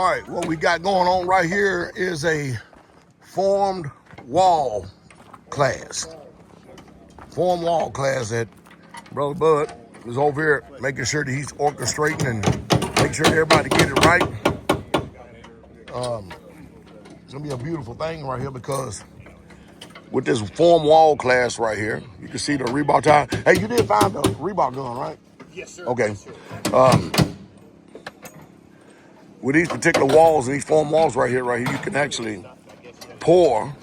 All right, what we got going on right here is a formed wall class. Formed wall class that Brother Bud is over here making sure that he's orchestrating and make sure everybody get it right. It's gonna be a beautiful thing right here because with this formed wall class right here, you can see the rebar tie. Hey, you did find the rebar gun, right? Yes, sir. Okay. Yes, sir. With these particular walls and these formed walls right here, you can actually pour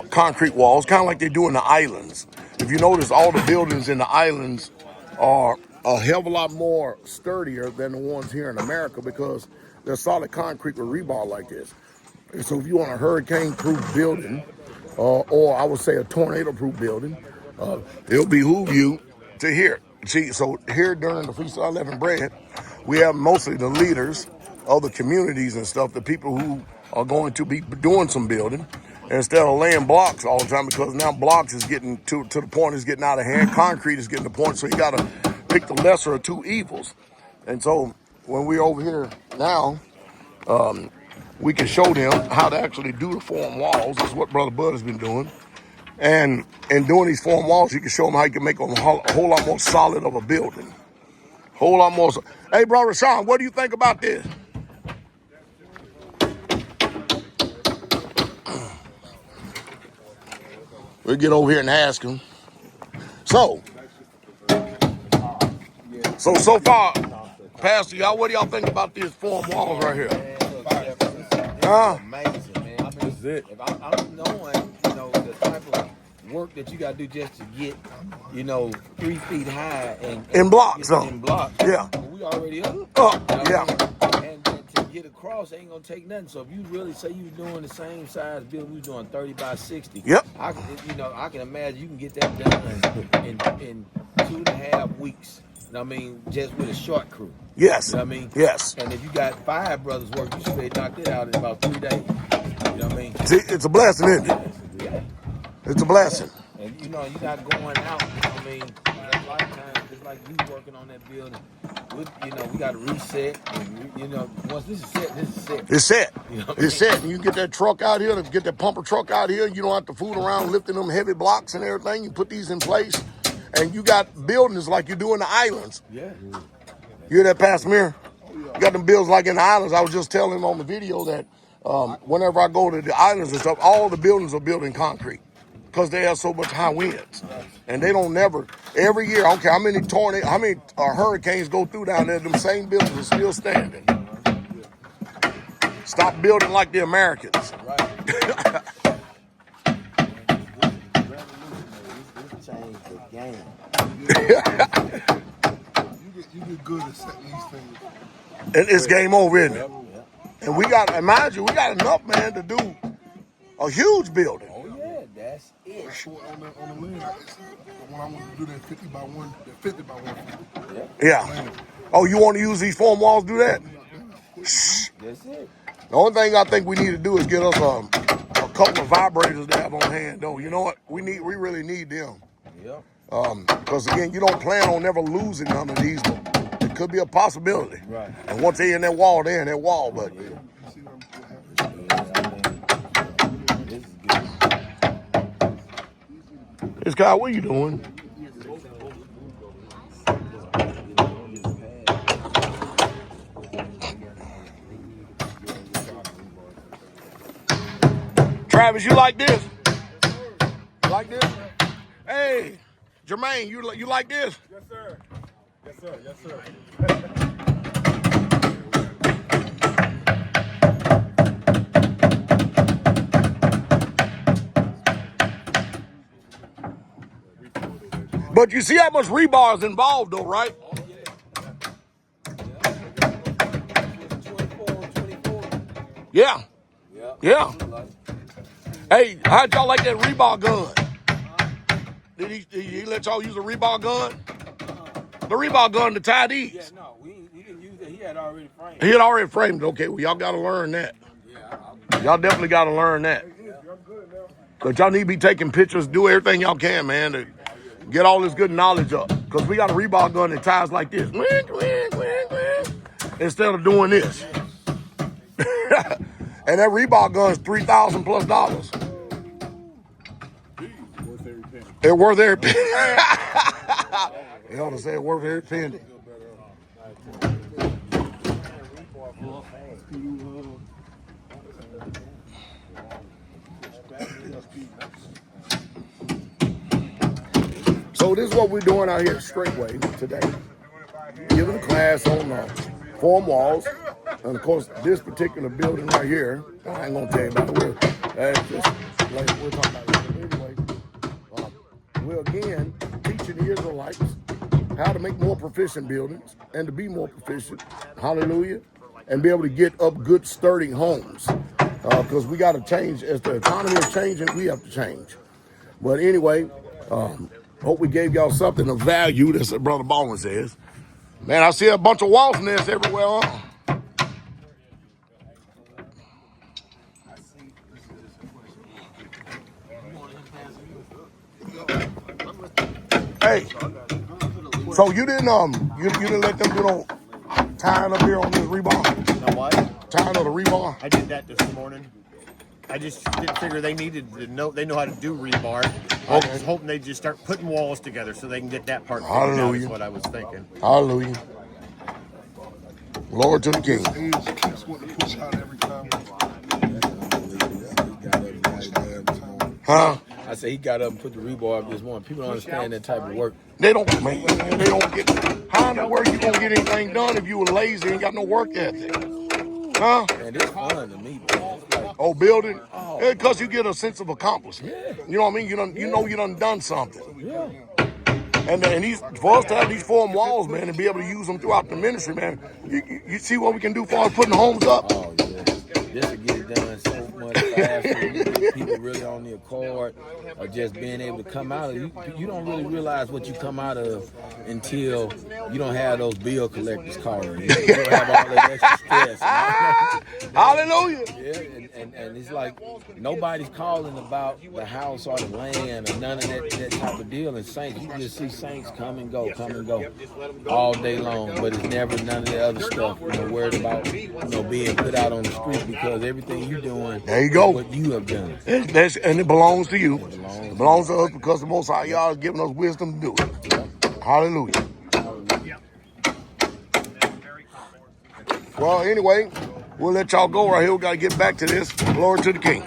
concrete walls, kind of like they do in the islands. If you notice, all the buildings in the islands are a hell of a lot more sturdier than the ones here in America because they're solid concrete with rebar like this. And so if you want a hurricane-proof building, or I would say a tornado-proof building, it'll behoove you to here. See, so here during the Feast of Unleavened Bread, we have mostly the leaders of the communities and stuff, the people who are going to be doing some building, instead of laying blocks all the time, because now blocks is getting to the point it's getting out of hand. Concrete is getting to the point, so you got to pick the lesser of two evils. And so when we're over here now, we can show them how to actually do the form walls. This is what Brother Bud has been doing. And in doing these form walls, you can show them how you can make them a whole lot more solid of a building. Whole lot more. Hey, Brother Sean, what do you think about this? We'll get over here and ask him. So far, Pastor, y'all, what do y'all think about these form walls right here? Amazing, man. I mean, if I'm knowing, the type of work that you got to do just to get, 3 feet high and in blocks, in blocks. Yeah. We already up. Yeah. And to get across ain't gonna take nothing. So if you really say you doing the same size building, we doing 30 by 60. Yep. I can imagine you can get that done in 2.5 weeks. I mean, just with a short crew. Yes. You know what I mean? Yes. And if you got 5 brothers work, you should be knocked it out in about 3 days. You know what I mean? See, it's a blessing, isn't it? Yeah. It's a blessing. And you're not going out. I mean, that lifetime, it's like you working on that building. We got to reset. And, once this is set, this is set. It's set. You know It's set. And you get that truck out here, get that pumper truck out here. You don't have to fool around lifting them heavy blocks and everything. You put these in place, and you got buildings like you do in the islands. Yeah. You hear that, Pastor Mir? You got them buildings like in the islands. I was just telling him on the video that whenever I go to the islands and stuff, all the buildings are built in concrete because they have so much high winds. And they don't never, every year, I don't care how many hurricanes go through down there, them same buildings are still standing. Stop building like the Americans. Right. This changed the game. You get good at setting these things. And it's game over, isn't it? And we got enough, man, to do a huge building. Oh, yeah, that's it. That's short on the land. When I want to do that 50 by 150. Yeah. Oh, you want to use these form walls to do that? That's it. The only thing I think we need to do is get us a couple of vibrators to have on hand, though. You know what? We really need them. Yep. Because again, you don't plan on never losing none of these, but it could be a possibility. Right. And once they're in that wall, they're in that wall. But This is good. this guy, what are you doing? Travis, you like this? You like this? Hey, Jermaine, you like this? Yes, sir. Yes, sir. Yes, sir. But you see how much rebar is involved, though, right? Yeah. Yeah. Hey, how'd y'all like that rebar gun? Did he let y'all use a rebar gun? The rebar gun to tie these. Yeah, no, we didn't use it. He had already framed. He had already framed it. Okay, well, y'all got to learn that. Y'all definitely got to learn that. Because y'all need to be taking pictures, do everything y'all can, man, to get all this good knowledge up. Because we got a rebar gun that ties like this. Instead of doing this. And that rebar gun's $3,000 plus. Worth every penny. It's worth every penny. You ought to say it's worth every penny. So this is what we're doing out here at Straitway today. Giving a class on form walls. And of course, this particular building right here, I ain't gonna tell you about it. That's just like we're talking about it anyway. We're again teaching the Israelites how to make more proficient buildings and to be more proficient. Hallelujah. And be able to get up good sturdy homes. Because we got to change. As the economy is changing, we have to change. But anyway, hope we gave y'all something of value. That's what Brother Baldwin says. Man, I see a bunch of wasp nests everywhere. Huh? Hey, so you didn't let them do no tying up here on this rebar? Know what? Tying of the rebar? I did that this morning. I just didn't figure they needed to know. They know how to do rebar. I Okay. was hoping they'd just start putting walls together so they can get that part figured out. Hallelujah. Is what I was thinking. Hallelujah. Lord to the King. Age keeps wanting to push out every time. Huh? I said he got up and put the rebar up this morning. People don't understand that type of work. They don't get, how in the world you gonna get anything done if you were lazy and ain't got no work ethic? Huh? And it's fun to me, man. It's like, Oh, building? Because you get a sense of accomplishment. You know what I mean? You done something. yeah. And these, for us to have these form walls, man, and be able to use them throughout the ministry, man, you see what we can do for us putting homes up? Oh, yeah. This will get it done so much faster. You get people really on the accord of just being able to come out of you don't really realize what you come out of until you don't have those bill collectors calling you. You don't have all that extra stress. Hallelujah. Yeah, and it's like nobody's calling about the house or the land or none of that type of deal. And saints, you just see saints come and go all day long, but it's never none of the other stuff. Worried about being put out on the street because everything you're doing, There you go. is what you have done. And it belongs to you. It belongs to us because the Most High y'all is giving us wisdom to do it. Hallelujah. Well, anyway, we'll let y'all go right here. We got to get back to this. Glory to the King.